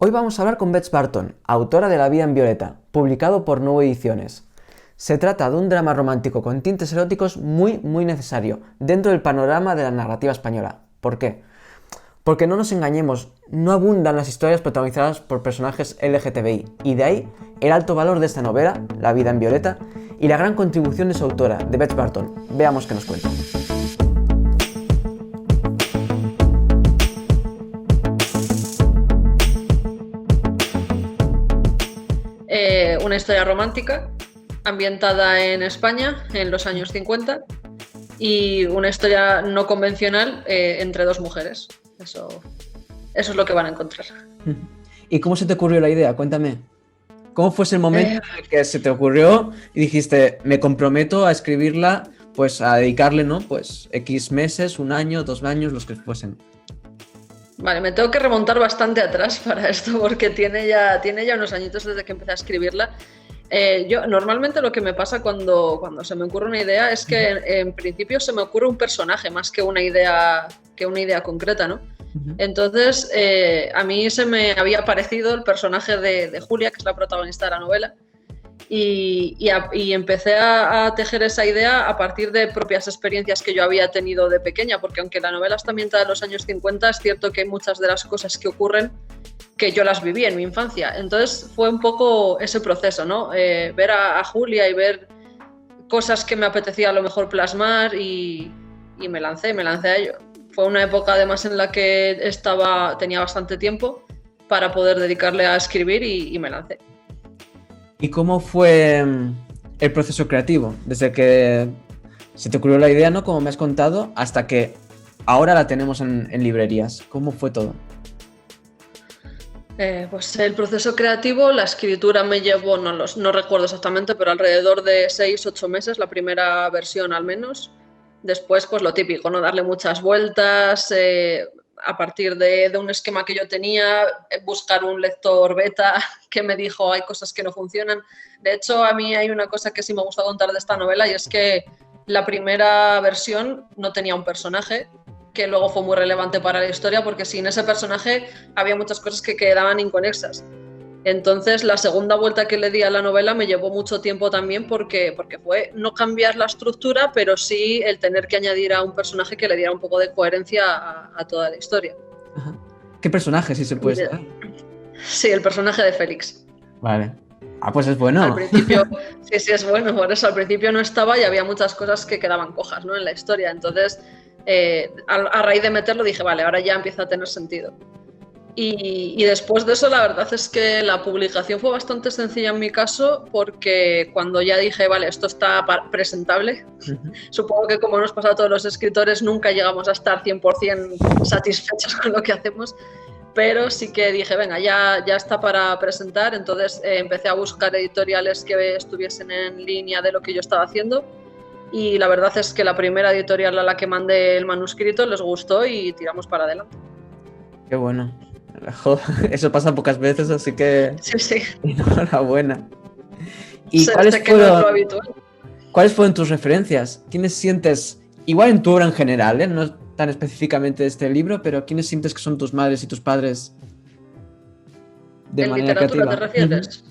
Hoy vamos a hablar con Beth Barton, autora de La vida en violeta, publicado por Nuevo Ediciones. Se trata de un drama romántico con tintes eróticos muy necesario dentro del panorama de la narrativa española. ¿Por qué? Porque no nos engañemos, no abundan las historias protagonizadas por personajes LGTBI, y de ahí el alto valor de esta novela, La vida en violeta, y la gran contribución de su autora, de Beth Barton. Veamos qué nos cuenta. Una historia romántica ambientada en España en los años 50 y una historia no convencional entre dos mujeres. Eso es lo que van a encontrar. ¿Y cómo se te ocurrió la idea? Cuéntame. ¿Cómo fue ese momento en el que se te ocurrió y dijiste, me comprometo a escribirla, pues a dedicarle, ¿no? Pues X meses, 1 año, 2 años, los que fuesen. Vale, me tengo que remontar bastante atrás para esto porque tiene ya unos añitos desde que empecé a escribirla. Yo normalmente lo que me pasa cuando se me ocurre una idea es que en principio se me ocurre un personaje más que una idea concreta, ¿no? Entonces a mí se me había aparecido el personaje de Julia, que es la protagonista de la novela, y empecé a tejer esa idea a partir de propias experiencias que yo había tenido de pequeña, porque aunque la novela está ambientada en los años 50, es cierto que hay muchas de las cosas que ocurren que yo las viví en mi infancia. Entonces fue un poco ese proceso, ¿no? Ver a Julia y ver cosas que me apetecía a lo mejor plasmar y me lancé a ello. Fue una época además en la que tenía bastante tiempo para poder dedicarle a escribir y me lancé. ¿Y cómo fue el proceso creativo? Desde que se te ocurrió la idea, ¿no? Como me has contado, hasta que ahora la tenemos en librerías. ¿Cómo fue todo? Pues el proceso creativo, la escritura me llevó, no recuerdo exactamente, pero alrededor de 6-8 meses, la primera versión al menos. Después, pues lo típico, ¿no? Darle muchas vueltas, a partir de un esquema que yo tenía, buscar un lector beta que me dijo hay cosas que no funcionan. De hecho, a mí hay una cosa que sí me gusta contar de esta novela y es que la primera versión no tenía un personaje, que luego fue muy relevante para la historia porque sin ese personaje había muchas cosas que quedaban inconexas. Entonces la segunda vuelta que le di a la novela me llevó mucho tiempo también porque fue no cambiar la estructura, pero sí el tener que añadir a un personaje que le diera un poco de coherencia a toda la historia. Ajá. ¿Qué personaje, si se puede saber? Sí, el personaje de Félix. Vale. Ah, pues es bueno. Al principio, sí, es bueno, por eso al principio no estaba y había muchas cosas que quedaban cojas, ¿no? En la historia. Entonces, a raíz de meterlo dije, vale, ahora ya empieza a tener sentido. Y después de eso, la verdad es que la publicación fue bastante sencilla en mi caso, porque cuando ya dije, vale, esto está presentable, supongo que como nos pasa a todos los escritores, nunca llegamos a estar 100% satisfechos con lo que hacemos, pero sí que dije, venga, ya está para presentar. Entonces empecé a buscar editoriales que estuviesen en línea de lo que yo estaba haciendo, y la verdad es que la primera editorial a la que mandé el manuscrito les gustó y tiramos para adelante. Qué bueno. Eso pasa pocas veces, así que Sí. Enhorabuena. ¿Y cuáles fueron tus referencias? ¿Quiénes sientes, igual en tu obra en general, no tan específicamente de este libro, pero quiénes sientes que son tus madres y tus padres de ¿En manera literatura creativa? te refieres?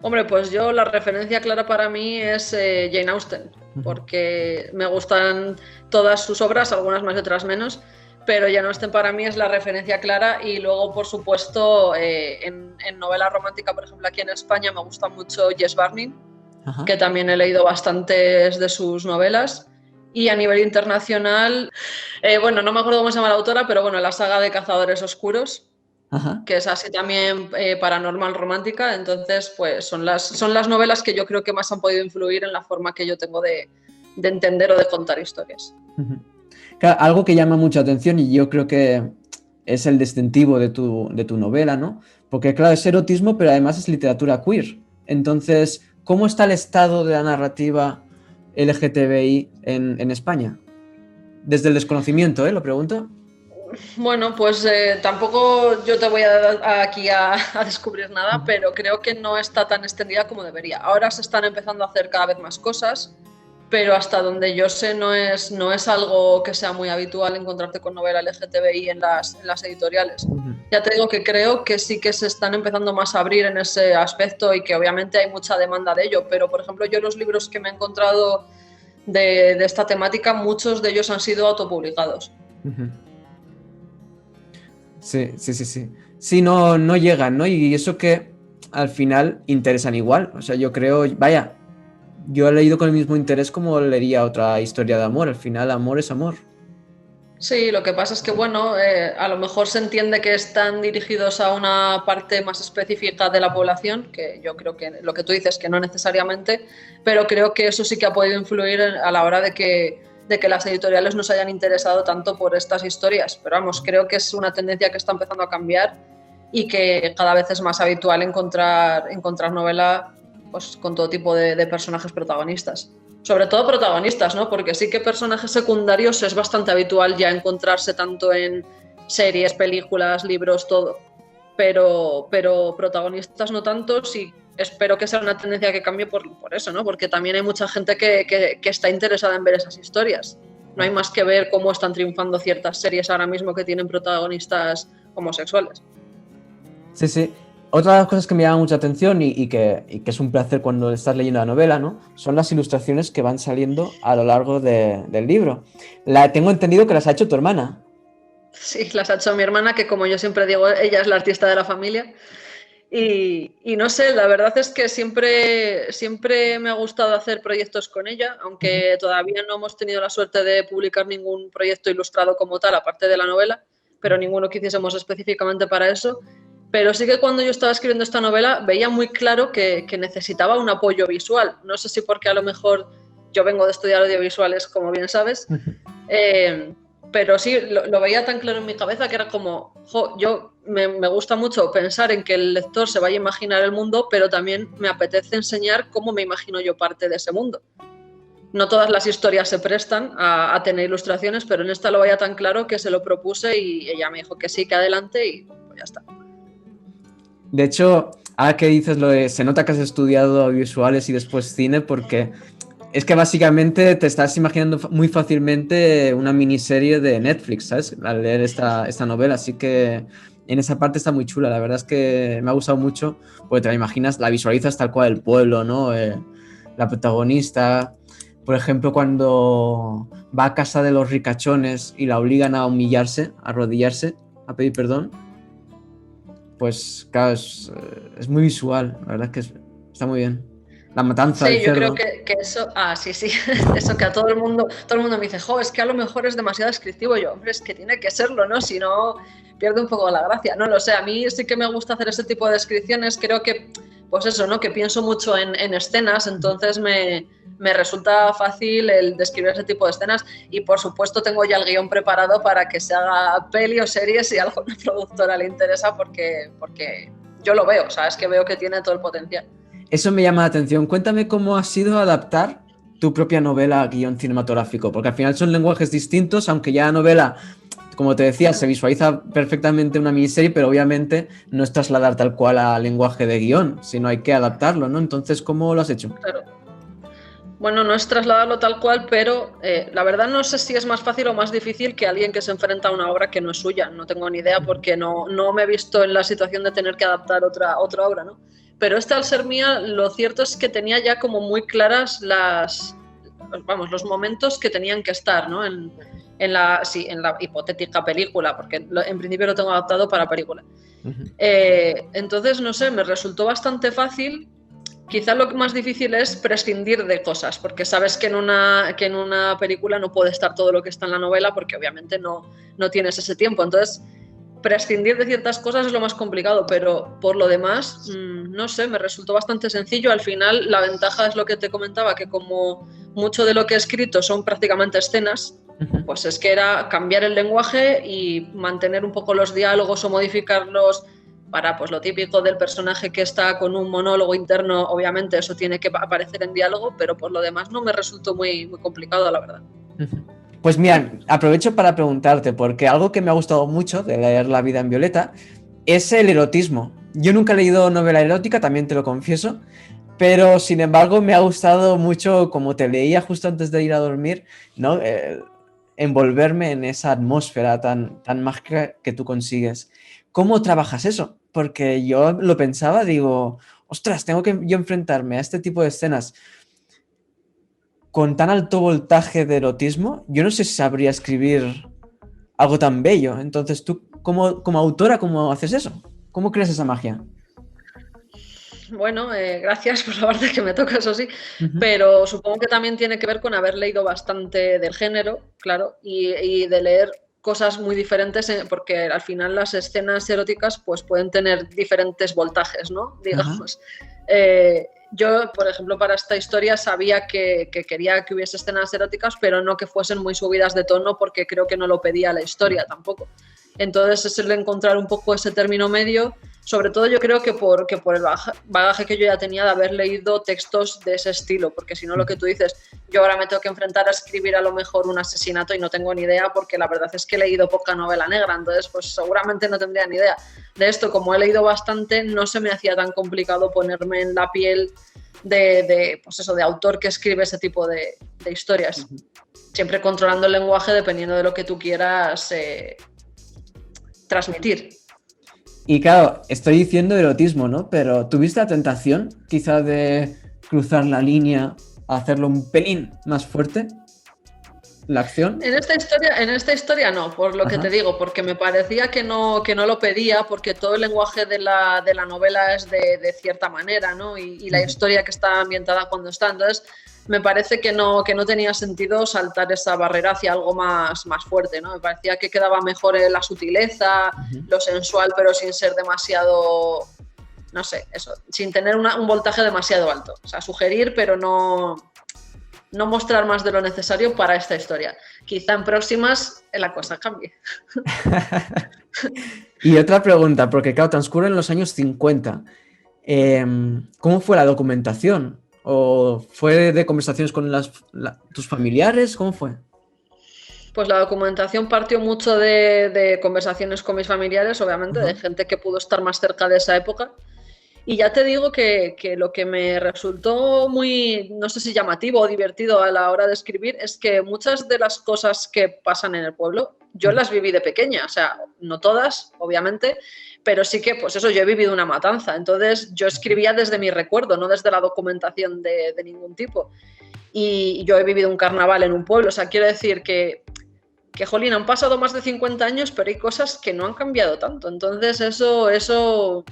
Hombre, pues yo la referencia clara para mí es Jane Austen, porque me gustan todas sus obras, algunas más y otras menos, pero Jane Austen para mí es la referencia clara. Y luego, por supuesto, en novela romántica, por ejemplo, aquí en España me gusta mucho Jess Barney, que también he leído bastantes de sus novelas. Y a nivel internacional, bueno, no me acuerdo cómo se llama la autora, pero bueno, la saga de Cazadores Oscuros, que es así también paranormal romántica. Entonces, pues son las novelas que yo creo que más han podido influir en la forma que yo tengo de entender o de contar historias. Claro, algo que llama mucha atención y yo creo que es el distintivo de tu novela, ¿no? Porque claro, es erotismo, pero además es literatura queer. Entonces, ¿cómo está el estado de la narrativa LGTBI en España? Desde el desconocimiento, lo pregunto. Bueno, pues tampoco yo te voy a dar aquí a descubrir nada, pero creo que no está tan extendida como debería. Ahora se están empezando a hacer cada vez más cosas, pero hasta donde yo sé no es algo que sea muy habitual encontrarte con novela LGTBI en las editoriales. Ya te digo que creo que sí que se están empezando más a abrir en ese aspecto y que obviamente hay mucha demanda de ello, pero por ejemplo yo los libros que me he encontrado de esta temática, muchos de ellos han sido autopublicados. Ujú. Sí, sí, sí, sí. Sí, no, no llegan, ¿no? Y eso que al final interesan igual. O sea, yo creo, vaya, yo he leído con el mismo interés como leería otra historia de amor. Al final, amor es amor. Sí, lo que pasa es que, bueno, a lo mejor se entiende que están dirigidos a una parte más específica de la población, que yo creo que lo que tú dices, que no necesariamente, pero creo que eso sí que ha podido influir a la hora de que las editoriales no se hayan interesado tanto por estas historias. Pero vamos, creo que es una tendencia que está empezando a cambiar y que cada vez es más habitual encontrar novela pues, con todo tipo de personajes protagonistas. Sobre todo protagonistas, ¿no? Porque sí que personajes secundarios es bastante habitual ya encontrarse tanto en series, películas, libros, todo. Pero protagonistas no tantos y espero que sea una tendencia que cambie por eso, ¿no? Porque también hay mucha gente que está interesada en ver esas historias. No hay más que ver cómo están triunfando ciertas series ahora mismo que tienen protagonistas homosexuales. Sí, sí. Otra de las cosas que me llama mucha atención y que es un placer cuando estás leyendo la novela, ¿no? Son las ilustraciones que van saliendo a lo largo del libro. Tengo entendido que las ha hecho tu hermana. Sí, las ha hecho mi hermana, que como yo siempre digo, ella es la artista de la familia. Y no sé, la verdad es que siempre me ha gustado hacer proyectos con ella, aunque todavía no hemos tenido la suerte de publicar ningún proyecto ilustrado como tal, aparte de la novela, pero ninguno que hiciésemos específicamente para eso. Pero sí que cuando yo estaba escribiendo esta novela veía muy claro que necesitaba un apoyo visual. No sé si porque a lo mejor yo vengo de estudiar audiovisuales, como bien sabes, pero sí, lo veía tan claro en mi cabeza que era como, yo me gusta mucho pensar en que el lector se vaya a imaginar el mundo, pero también me apetece enseñar cómo me imagino yo parte de ese mundo. No todas las historias se prestan a tener ilustraciones, pero en esta lo veía tan claro que se lo propuse y ella me dijo que sí, que adelante y pues ya está. De hecho, ahora que dices se nota que has estudiado audiovisuales y después cine, porque es que básicamente te estás imaginando muy fácilmente una miniserie de Netflix, ¿sabes? Al leer esta novela, así que en esa parte está muy chula. La verdad es que me ha gustado mucho, porque te la imaginas, la visualizas tal cual el pueblo, ¿no? La protagonista, por ejemplo, cuando va a casa de los ricachones y la obligan a humillarse, a arrodillarse, a pedir perdón. Pues claro, es muy visual, la verdad es que está muy bien. La matanza del Sí, yo creo cerdo. que eso, sí, eso que a todo el mundo me dice, es que a lo mejor es demasiado descriptivo. Yo, hombre, es que tiene que serlo, ¿no? Si no, pierde un poco la gracia. No lo sé, a mí sí que me gusta hacer ese tipo de descripciones. Creo que, pues eso, ¿no? Que pienso mucho en escenas, entonces me resulta fácil el describir ese tipo de escenas y, por supuesto, tengo ya el guión preparado para que se haga peli o series si a alguna productora le interesa porque yo lo veo, ¿sabes? Que veo que tiene todo el potencial. Eso me llama la atención. Cuéntame cómo ha sido adaptar tu propia novela a guión cinematográfico, porque al final son lenguajes distintos, aunque ya la novela, como te decía, se visualiza perfectamente una miniserie, pero obviamente no es trasladar tal cual al lenguaje de guión, sino hay que adaptarlo, ¿no? Entonces, ¿cómo lo has hecho? Claro. Bueno, no es trasladarlo tal cual, pero la verdad no sé si es más fácil o más difícil que alguien que se enfrenta a una obra que no es suya. No tengo ni idea porque no me he visto en la situación de tener que adaptar otra obra, ¿no? Pero esta, al ser mía, lo cierto es que tenía ya como muy claras los momentos que tenían que estar, ¿no? En la hipotética película, porque en principio lo tengo adaptado para película. Entonces, no sé, me resultó bastante fácil. Quizá lo más difícil es prescindir de cosas, porque sabes que en una película no puede estar todo lo que está en la novela, porque obviamente no tienes ese tiempo. Entonces, prescindir de ciertas cosas es lo más complicado, pero por lo demás, no sé, me resultó bastante sencillo. Al final, la ventaja es lo que te comentaba, que como mucho de lo que he escrito son prácticamente escenas, pues es que era cambiar el lenguaje y mantener un poco los diálogos o modificarlos para, pues, lo típico del personaje que está con un monólogo interno. Obviamente eso tiene que aparecer en diálogo, pero por lo demás no me resultó muy, muy complicado, la verdad. Pues mira, aprovecho para preguntarte, porque algo que me ha gustado mucho de leer La vida en violeta es el erotismo. Yo nunca he leído novela erótica, también te lo confieso, pero sin embargo me ha gustado mucho, como te leía justo antes de ir a dormir, ¿no? Envolverme en esa atmósfera tan mágica que tú consigues. ¿cómo trabajas eso? Porque yo lo pensaba, digo, ostras, tengo que yo enfrentarme a este tipo de escenas con tan alto voltaje de erotismo. Yo no sé si sabría escribir algo tan bello. Entonces, tú, como autora, ¿cómo haces eso? ¿Cómo creas esa magia? Bueno, gracias por la parte que me toca, eso sí, Ujú. pero supongo que también tiene que ver con haber leído bastante del género, claro, y de leer cosas muy diferentes, porque al final las escenas eróticas pues pueden tener diferentes voltajes, ¿no? Ajá. Digamos. Yo, por ejemplo, para esta historia sabía que quería que hubiese escenas eróticas, pero no que fuesen muy subidas de tono, porque creo que no lo pedía la historia tampoco. Entonces es el encontrar un poco ese término medio, sobre todo yo creo que por el bagaje que yo ya tenía de haber leído textos de ese estilo, porque si no lo que tú dices, yo ahora me tengo que enfrentar a escribir a lo mejor un asesinato y no tengo ni idea, porque la verdad es que he leído poca novela negra, entonces pues seguramente no tendría ni idea de esto. Como he leído bastante, no se me hacía tan complicado ponerme en la piel pues eso, de autor que escribe ese tipo de historias. Siempre controlando el lenguaje dependiendo de lo que tú quieras transmitir. Y claro, estoy diciendo erotismo, ¿no? Pero ¿tuviste la tentación quizá de cruzar la línea, a hacerlo un pelín más fuerte? ¿La acción? En esta historia no, por lo que Ajá. te digo, porque me parecía que no lo pedía, porque todo el lenguaje de la novela es de cierta manera, ¿no? Y la historia que está ambientada cuando está. Entonces, me parece que no tenía sentido saltar esa barrera hacia algo más fuerte, ¿no? Me parecía que quedaba mejor la sutileza, Ujú. lo sensual, pero sin ser demasiado, no sé, eso, sin tener un voltaje demasiado alto. O sea, sugerir, pero no mostrar más de lo necesario para esta historia. Quizá en próximas la cosa cambie. Y otra pregunta, porque claro, transcurren los años 50. ¿Cómo fue la documentación? ¿O fue de conversaciones con tus familiares? ¿Cómo fue? Pues la documentación partió mucho de conversaciones con mis familiares, obviamente, Ajá. de gente que pudo estar más cerca de esa época. Y ya te digo que lo que me resultó muy, no sé si llamativo o divertido a la hora de escribir, es que muchas de las cosas que pasan en el pueblo, yo las viví de pequeña, o sea, no todas, obviamente, pero sí que, pues eso, yo he vivido una matanza, entonces yo escribía desde mi recuerdo, no desde la documentación de ningún tipo. Y yo he vivido un carnaval en un pueblo, o sea, quiero decir jolín, han pasado más de 50 años, pero hay cosas que no han cambiado tanto. Entonces, eso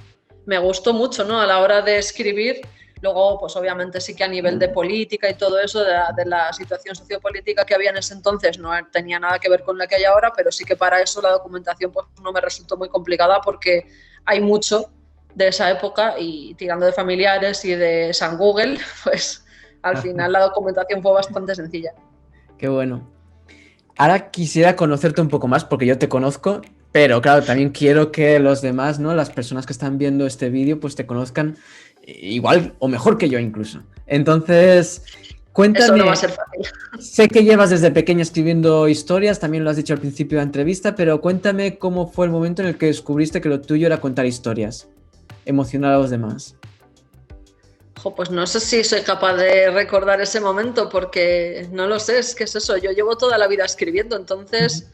me gustó mucho, ¿no? A la hora de escribir. Luego, pues obviamente sí que a nivel de política y todo eso, de la situación sociopolítica que había en ese entonces, no tenía nada que ver con la que hay ahora, pero sí que para eso la documentación pues, no me resultó muy complicada porque hay mucho de esa época y tirando de familiares y de San Google, pues al final la documentación fue bastante sencilla. Qué bueno. Ahora quisiera conocerte un poco más porque yo te conozco, pero claro, también quiero que los demás, ¿no? Las personas que están viendo este vídeo, pues te conozcan igual o mejor que yo incluso. Entonces, Eso no va a cuéntame, ser fácil. sé que llevas desde pequeña escribiendo historias, también lo has dicho al principio de la entrevista, pero cuéntame cómo fue el momento en el que descubriste que lo tuyo era contar historias, emocionar a los demás. Pues no sé si soy capaz de recordar ese momento porque no lo sé, es que es eso, yo llevo toda la vida escribiendo, entonces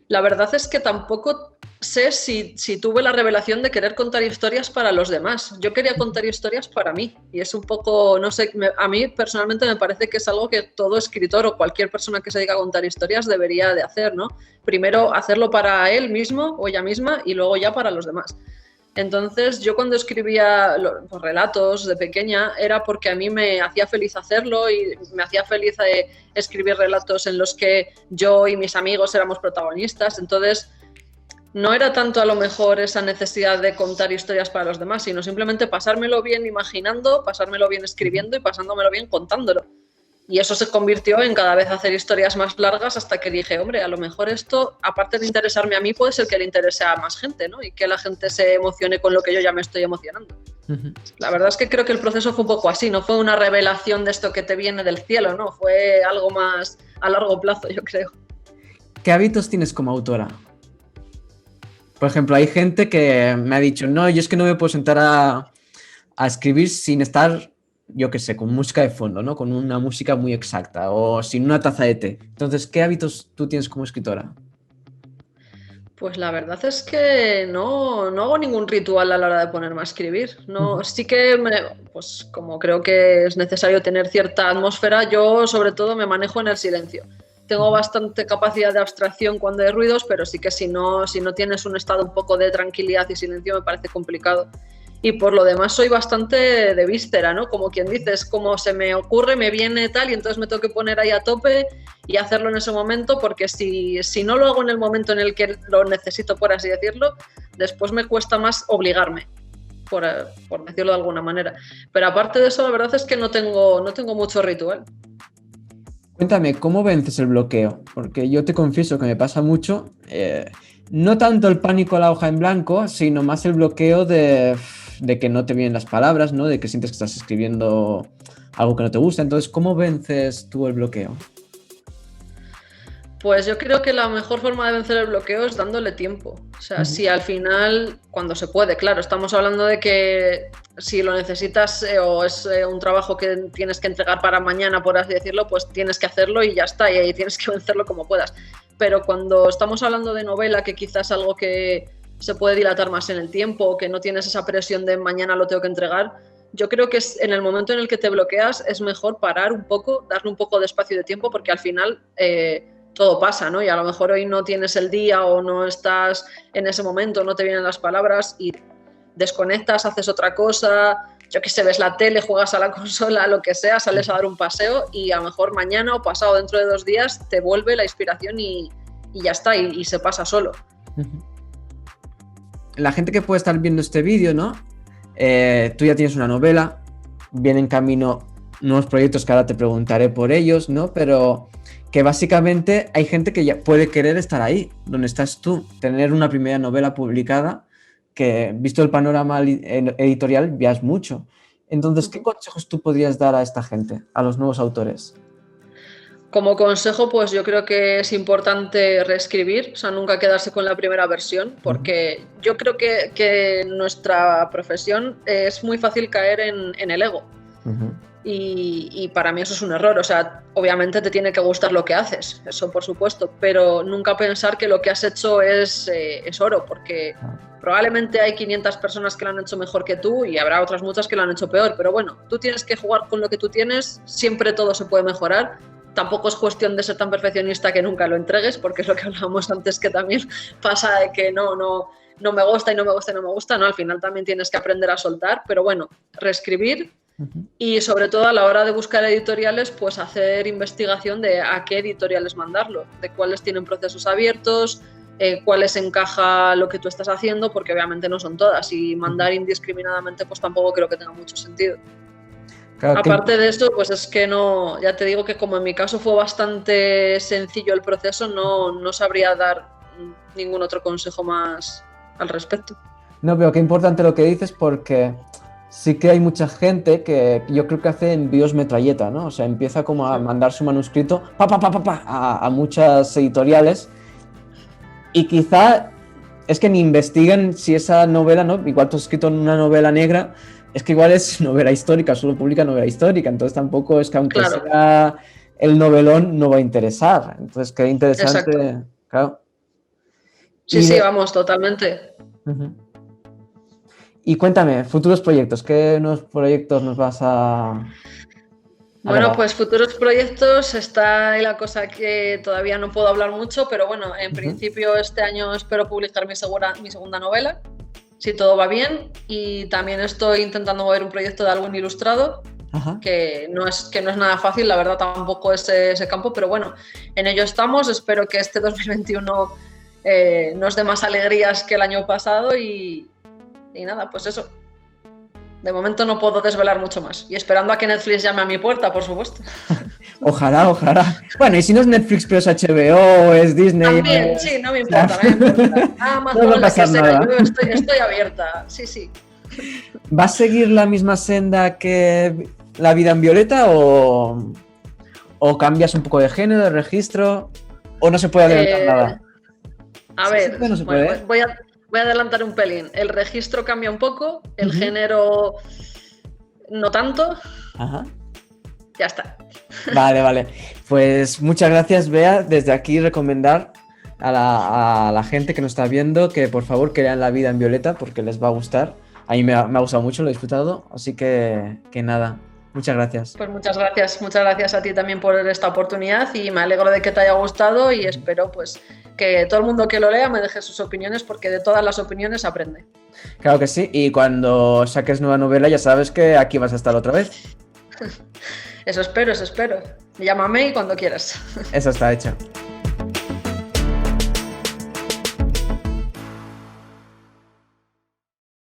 la verdad es que tampoco sé si tuve la revelación de querer contar historias para los demás. Yo quería contar historias para mí y es un poco, no sé, a mí personalmente me parece que es algo que todo escritor o cualquier persona que se dedica a contar historias debería de hacer, ¿no? Primero hacerlo para él mismo o ella misma y luego ya para los demás. Entonces, yo cuando escribía los relatos de pequeña era porque a mí me hacía feliz hacerlo y me hacía feliz escribir relatos en los que yo y mis amigos éramos protagonistas. Entonces, no era tanto a lo mejor esa necesidad de contar historias para los demás, sino simplemente pasármelo bien imaginando, pasármelo bien escribiendo y pasándomelo bien contándolo. Y eso se convirtió en cada vez hacer historias más largas hasta que dije, hombre, a lo mejor esto, aparte de interesarme a mí, puede ser que le interese a más gente, ¿no? Y que la gente se emocione con lo que yo ya me estoy emocionando. La verdad es que creo que el proceso fue un poco así, no fue una revelación de esto que te viene del cielo, ¿no? Fue algo más a largo plazo, yo creo. ¿Qué hábitos tienes como autora? Por ejemplo, hay gente que me ha dicho, no, yo es que no me puedo sentar a escribir sin estar, yo qué sé, con música de fondo, ¿no? Con una música muy exacta o sin una taza de té. Entonces, ¿qué hábitos tú tienes como escritora? Pues la verdad es que no hago ningún ritual a la hora de ponerme a escribir. No, sí que pues como creo que es necesario tener cierta atmósfera, yo sobre todo me manejo en el silencio. Tengo bastante capacidad de abstracción cuando hay ruidos, pero sí que si no tienes un estado un poco de tranquilidad y silencio me parece complicado. Y por lo demás soy bastante de víscera, ¿no? Como quien dice, es como se me ocurre, me viene tal, y entonces me tengo que poner ahí a tope y hacerlo en ese momento, porque si no lo hago en el momento en el que lo necesito, por así decirlo, después me cuesta más obligarme, por decirlo de alguna manera. Pero aparte de eso, la verdad es que no tengo mucho ritual. Cuéntame, ¿cómo vences el bloqueo? Porque yo te confieso que me pasa mucho, no tanto el pánico a la hoja en blanco, sino más el bloqueo de que no te vienen las palabras, ¿no? De que sientes que estás escribiendo algo que no te gusta. Entonces, ¿cómo vences tú el bloqueo? Pues yo creo que la mejor forma de vencer el bloqueo es dándole tiempo. O sea, si al final, cuando se puede, claro, estamos hablando de que si lo necesitas o es un trabajo que tienes que entregar para mañana, por así decirlo, pues tienes que hacerlo y ya está, y ahí tienes que vencerlo como puedas. Pero cuando estamos hablando de novela, que quizás es algo que se puede dilatar más en el tiempo, o que no tienes esa presión de mañana lo tengo que entregar, yo creo que en el momento en el que te bloqueas es mejor parar un poco, darle un poco de espacio de tiempo, porque al final todo pasa, ¿no? Y a lo mejor hoy no tienes el día o no estás en ese momento, no te vienen las palabras y desconectas, haces otra cosa, yo qué sé, ves la tele, juegas a la consola, lo que sea, sales a dar un paseo y a lo mejor mañana o pasado dentro de 2 días te vuelve la inspiración y ya está, y se pasa solo. La gente que puede estar viendo este vídeo, ¿no? Tú ya tienes una novela, vienen en camino nuevos proyectos que ahora te preguntaré por ellos, ¿no? Pero que básicamente hay gente que ya puede querer estar ahí, donde estás tú, tener una primera novela publicada, que visto el panorama editorial ya es mucho. Entonces, ¿qué consejos tú podrías dar a esta gente, a los nuevos autores? Como consejo, pues yo creo que es importante reescribir, o sea, nunca quedarse con la primera versión, porque yo creo que en nuestra profesión es muy fácil caer en el ego. Y para mí eso es un error. O sea, obviamente te tiene que gustar lo que haces, eso por supuesto, pero nunca pensar que lo que has hecho es oro, porque probablemente hay 500 personas que lo han hecho mejor que tú y habrá otras muchas que lo han hecho peor, pero bueno, tú tienes que jugar con lo que tú tienes, siempre todo se puede mejorar. Tampoco es cuestión de ser tan perfeccionista que nunca lo entregues, porque es lo que hablábamos antes, que también pasa de que no me gusta y no me gusta y no me gusta, ¿no? Al final también tienes que aprender a soltar, pero bueno, reescribir. Y sobre todo a la hora de buscar editoriales, pues hacer investigación de a qué editoriales mandarlo, de cuáles tienen procesos abiertos, cuáles encaja lo que tú estás haciendo, porque obviamente no son todas, y mandar indiscriminadamente pues tampoco creo que tenga mucho sentido. Claro, aparte de esto, pues es que no, ya te digo que como en mi caso fue bastante sencillo el proceso, no sabría dar ningún otro consejo más al respecto. No, pero qué importante lo que dices, porque sí que hay mucha gente que yo creo que hace envíos metralleta, ¿no? O sea, empieza como a mandar su manuscrito a muchas editoriales y quizá es que ni investiguen si esa novela, ¿no? Igual tú has escrito una novela negra, es que igual es novela histórica, solo publica novela histórica, entonces tampoco es que aunque sea el novelón no va a interesar. Entonces, qué interesante. Exacto. Claro. Sí, vamos, totalmente. Y cuéntame, futuros proyectos, ¿qué nuevos proyectos nos vas a...? Bueno, pues futuros proyectos, está ahí la cosa que todavía no puedo hablar mucho, pero bueno, en principio este año espero publicar mi segunda novela, si todo va bien, y también estoy intentando mover un proyecto de álbum ilustrado, que no es nada fácil, la verdad tampoco es ese campo, pero bueno, en ello estamos, espero que este 2021 nos dé más alegrías que el año pasado y nada, pues eso. De momento no puedo desvelar mucho más. Y esperando a que Netflix llame a mi puerta, por supuesto. Ojalá. Bueno, y si no es Netflix, pero es HBO, es Disney... También, sí, no me importa, no me importa. Amazon, no va a pasar nada. Yo estoy abierta, sí. ¿Va a seguir la misma senda que La vida en violeta o cambias un poco de género, de registro, o no se puede adelantar nada? A ver, no se puede. Voy a adelantar un pelín. El registro cambia un poco, el género no tanto. Ya está. Vale. Pues muchas gracias, Bea. Desde aquí recomendar a la gente que nos está viendo que por favor que lean La vida en violeta porque les va a gustar. A mí me ha gustado mucho, lo he disfrutado, así que nada, muchas gracias. Pues muchas gracias a ti también por esta oportunidad y me alegro de que te haya gustado y espero pues que todo el mundo que lo lea me deje sus opiniones porque de todas las opiniones aprende. Claro que sí, y cuando saques nueva novela ya sabes que aquí vas a estar otra vez. Eso espero. Llámame y cuando quieras. Eso está hecho.